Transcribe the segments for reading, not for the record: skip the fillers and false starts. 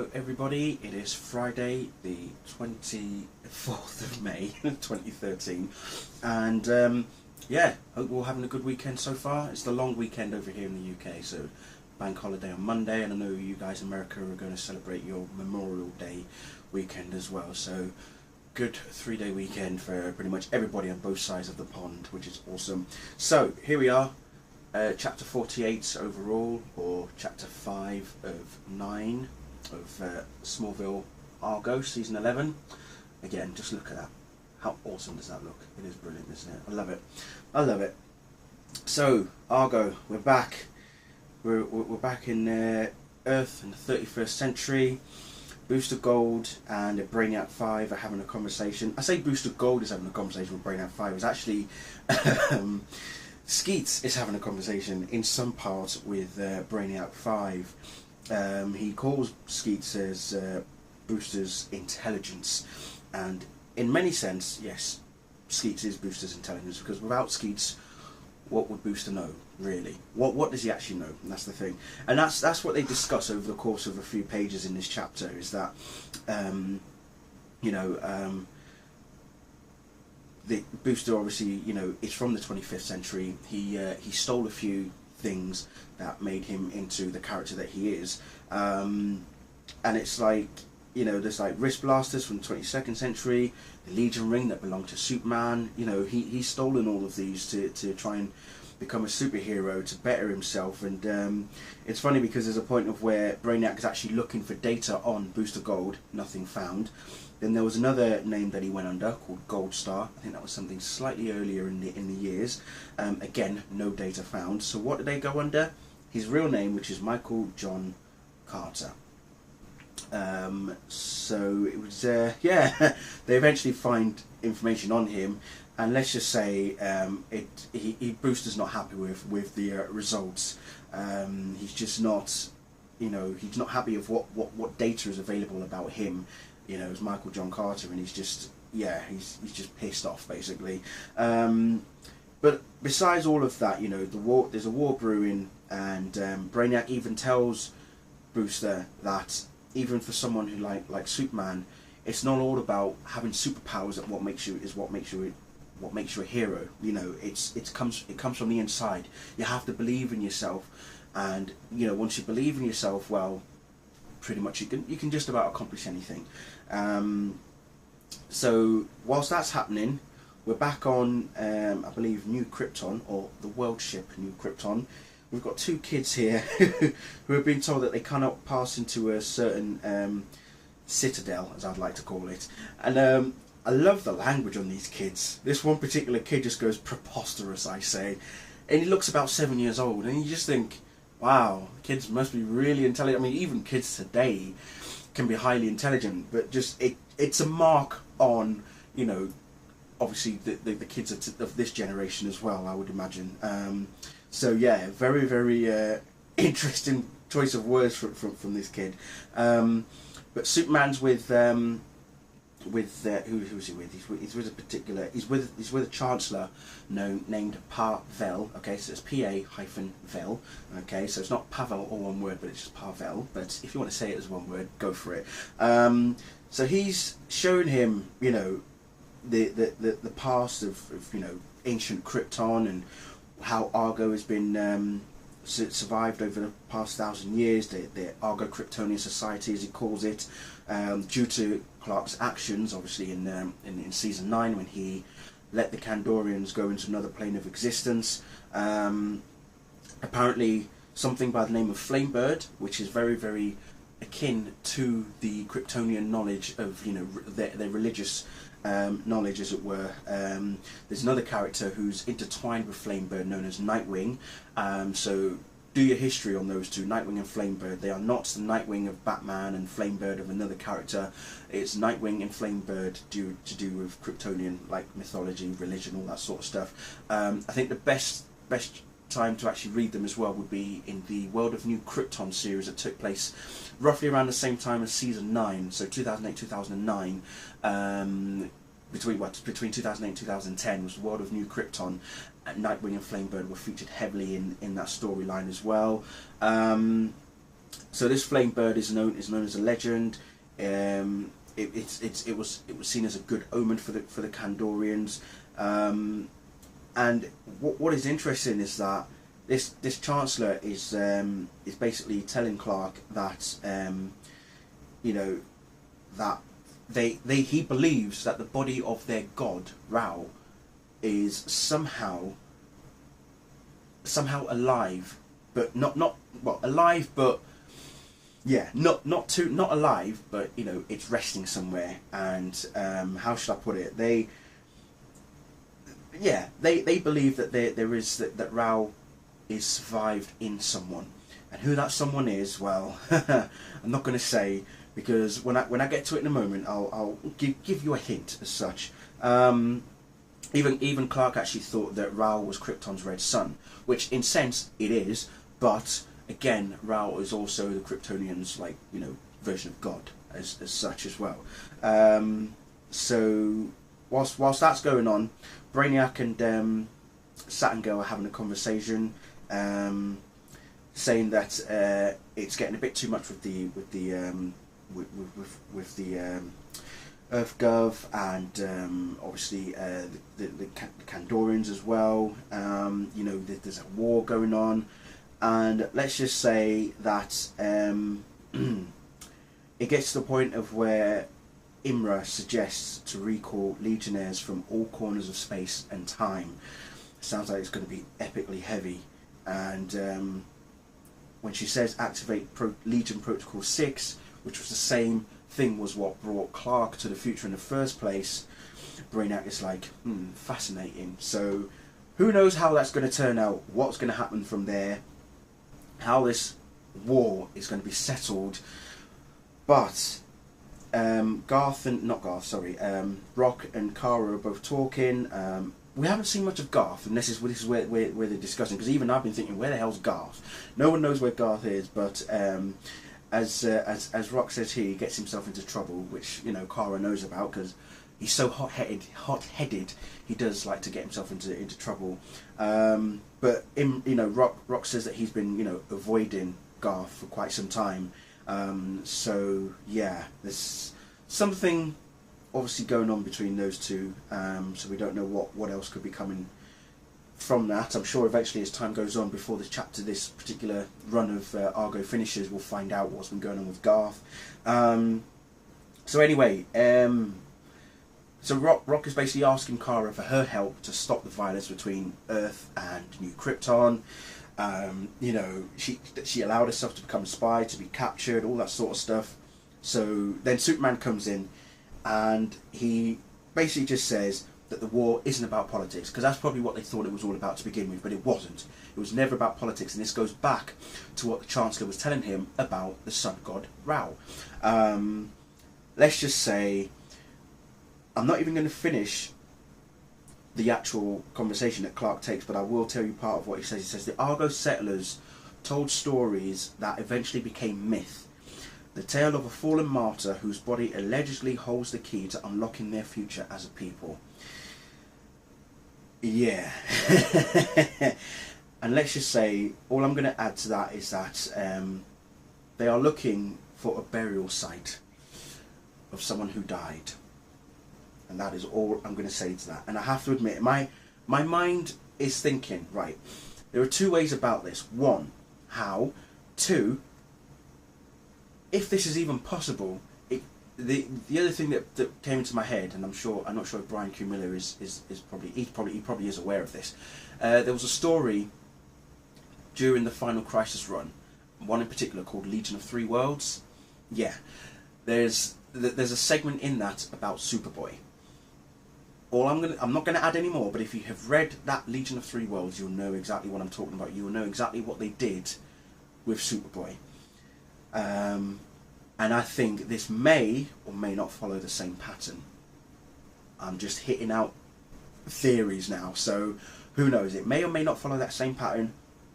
Hello everybody, it is Friday the 24th of May 2013 and yeah, hope we're all having a good weekend so far. It's the long weekend over here in the UK, so bank holiday on Monday, and I know you guys in America are going to celebrate your Memorial Day weekend as well, so good 3-day weekend for pretty much everybody on both sides of the pond, which is awesome. So here we are, chapter 48 overall, or chapter 5 of 9 of Smallville Argo season 11. Again, just look at that. How awesome does that look? It is brilliant, isn't it? I love it. I love it. So Argo, we're back. We're back in Earth in the 31st century. Booster Gold and Brainiac 5 are having a conversation. I say Booster Gold is having a conversation with Brainiac 5. It's actually Skeets is having a conversation in some part with Brainiac 5. He calls Skeets as Booster's intelligence, and in many sense, yes, Skeets is Booster's intelligence, because without Skeets, what would Booster know, really? What does he actually know? And that's the thing. And that's what they discuss over the course of a few pages in this chapter, is that, the Booster obviously, is from the 25th century. He stole a few things that made him into the character that he is. And it's like, there's like wrist blasters from the 22nd century, the Legion ring that belonged to Superman. He's stolen all of these to try and become a superhero, to better himself. And it's funny because there's a point of where Brainiac is actually looking for data on Booster Gold, nothing found. Then there was another name that he went under called Gold Star. I think that was something slightly earlier in the years. Again, no data found. So what did they go under? His real name, which is Michael John Carter. So it was, yeah, they eventually find information on him, and let's just say Booster's not happy with the results. He's just not, he's not happy with what data is available about him. It's Michael John Carter, and he's just, yeah, he's just pissed off basically. But besides all of that, there's a war brewing, and Brainiac even tells Booster that even for someone who like Superman, it's not all about having superpowers. That what makes you a hero. It comes from the inside. You have to believe in yourself, and once you believe in yourself, well, pretty much you can just about accomplish anything. So whilst that's happening, we're back on I believe New Krypton, or the world ship New Krypton. We've got two kids here who have been told that they cannot pass into a certain citadel, as I'd like to call it. And I love the language on these kids. This one particular kid just goes preposterous, I say. And he looks about 7 years old, and you just think, wow, kids must be really intelligent. I mean, even kids today can be highly intelligent, but just it's a mark on, obviously the kids of this generation as well, I would imagine. So yeah, very, very interesting choice of words from this kid. But Superman's with who is he with? He's with a particular. He's with a chancellor named Pavel. Okay, so it's PA-Vel. Okay, so it's not Pavel all one word, but it's just Pavel. But if you want to say it as one word, go for it. So he's showing him, the past of ancient Krypton, and how Argo has been survived over the past 1,000 years, the Argo Kryptonian Society, as he calls it, due to Clark's actions, obviously in season 9, when he let the Kandorians go into another plane of existence. Apparently something by the name of Flamebird, which is very, very akin to the Kryptonian knowledge of their religious knowledge, as it were. There's another character who's intertwined with Flamebird, known as Nightwing. So do your history on those two, Nightwing and Flamebird. They are not the Nightwing of Batman and Flamebird of another character. It's Nightwing and Flamebird to do with Kryptonian mythology, religion, all that sort of stuff. I think the best time to actually read them as well would be in the World of New Krypton series that took place roughly around the same time as season 9, so 2008-2009. Between 2008 and 2010 was the World of New Krypton. Nightwing and Flamebird were featured heavily in that storyline as well. So this flame bird is known as a legend. It was seen as a good omen for the Kandorians. And what is interesting is that this Chancellor is basically telling Clark that that he believes that the body of their god Rao is somehow alive, but not well, alive, but yeah, not alive, but it's resting somewhere. And how should I put it? They believe that there is that Rao is survived in someone, and who that someone is, well, I'm not going to say, because when I get to it in a moment, I'll give you a hint as such. Even Clark actually thought that Rao was Krypton's red sun, which in sense it is, but again, Rao is also the Kryptonians' version of God as such as well. So whilst that's going on, Brainiac and Saturn Girl are having a conversation, saying that it's getting a bit too much with the Earth Gov, and obviously the Kandorians as well. There's a war going on, and let's just say that it gets to the point of where Imra suggests to recall Legionnaires from all corners of space and time. Sounds like it's going to be epically heavy, and when she says activate Legion Protocol 6, which was the same thing was what brought Clark to the future in the first place, Brainiac is like, fascinating. So who knows how that's going to turn out, what's going to happen from there, how this war is going to be settled. But Rock and Kara are both talking. We haven't seen much of Garth, and this is where they're discussing, because even I've been thinking, where the hell's Garth? No one knows where Garth is, but as Rock says here, he gets himself into trouble, which Kara knows about, because he's so hot-headed. He does like to get himself into trouble. But Rock says that he's been avoiding Garth for quite some time. So yeah, there's something obviously going on between those two. So we don't know what else could be coming from that. I'm sure eventually, as time goes on, before this particular run of Argo finishes, we'll find out what's been going on with Garth. So anyway, so Rock is basically asking Kara for her help to stop the violence between Earth and New Krypton. She allowed herself to become a spy, to be captured, all that sort of stuff. So then Superman comes in, and he basically just says that the war isn't about politics, because that's probably what they thought it was all about to begin with, but it wasn't. It was never about politics, and this goes back to what the Chancellor was telling him about the sun god Rao. Let's just say, I'm not even going to finish the actual conversation that Clark takes, but I will tell you part of what he says. He says the Argo settlers told stories that eventually became myth. The tale of a fallen martyr whose body allegedly holds the key to unlocking their future as a people. Yeah. And let's just say, all I'm going to add to that is that they are looking for a burial site of someone who died. And that is all I'm going to say to that. And I have to admit, my mind is thinking, right, there are two ways about this. One, how? Two, if this is even possible. The other thing that came into my head, and I'm not sure if Brian Q. Miller is probably he probably is aware of this. There was a story during the Final Crisis run, one in particular called Legion of Three Worlds. Yeah, there's a segment in that about Superboy. I'm not going to add any more, but if you have read that Legion of Three Worlds, you'll know exactly what I'm talking about. You'll know exactly what they did with Superboy. And I think this may or may not follow the same pattern. I'm just hitting out theories now, so who knows? It may or may not follow that same pattern,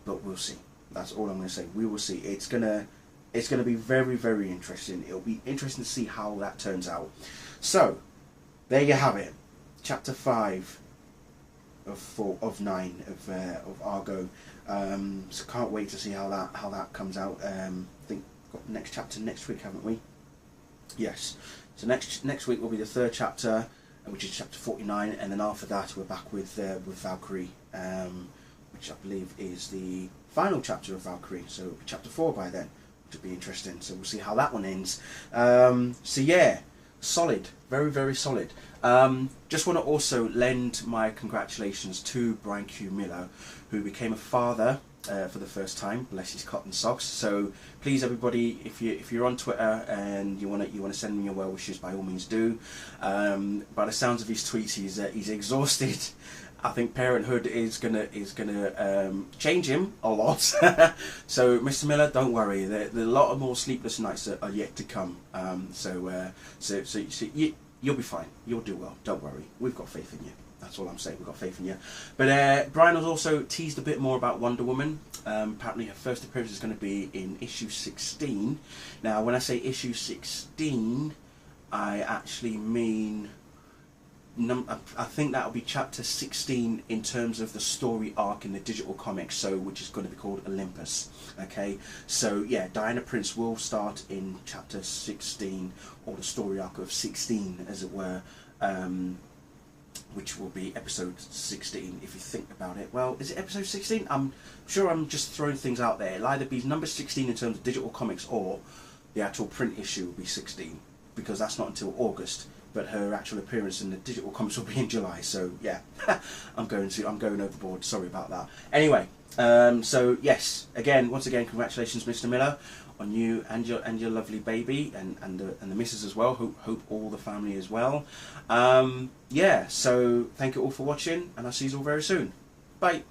but we'll see. That's all I'm going to say. We will see. It's gonna be very, very interesting. It'll be interesting to see how that turns out. So there you have it. Chapter 5, of 9 of Argo. So can't wait to see how that comes out. I think we've got the next chapter next week, haven't we? Yes. So next week will be the 3rd chapter, which is chapter 49, and then after that we're back with Valkyrie, which I believe is the final chapter of Valkyrie. So it'll be chapter 4 by then, which will be interesting. So we'll see how that one ends. So yeah, solid, very, very solid. Just want to also lend my congratulations to Brian Q. Miller, who became a father for the first time. Bless his cotton socks. So please, everybody, if you're on Twitter and you want to send me your well wishes, by all means do. By the sounds of his tweets, he's exhausted. I think parenthood is gonna change him a lot. So Mr. Miller, don't worry. There are a lot of more sleepless nights that are yet to come. So you'll be fine. You'll do well. Don't worry. We've got faith in you. That's all I'm saying. We've got faith in you. But Brian has also teased a bit more about Wonder Woman. Apparently her first appearance is going to be in issue 16. Now, when I say issue 16, I actually mean... I think that'll be chapter 16 in terms of the story arc in the digital comics, so which is going to be called Olympus. Okay, so yeah, Diana Prince will start in chapter 16, or the story arc of 16, as it were, which will be episode 16 if you think about it. Well, is it episode 16? I'm sure I'm just throwing things out there. It'll either be number 16 in terms of digital comics, or the actual print issue will be 16, because that's not until August. But her actual appearance in the digital comics will be in July. So yeah, I'm going overboard. Sorry about that. Anyway, so yes, once again, congratulations, Mr. Miller, on you and your lovely baby, and the missus as well. Hope all the family as well. Yeah. So thank you all for watching, and I'll see you all very soon. Bye.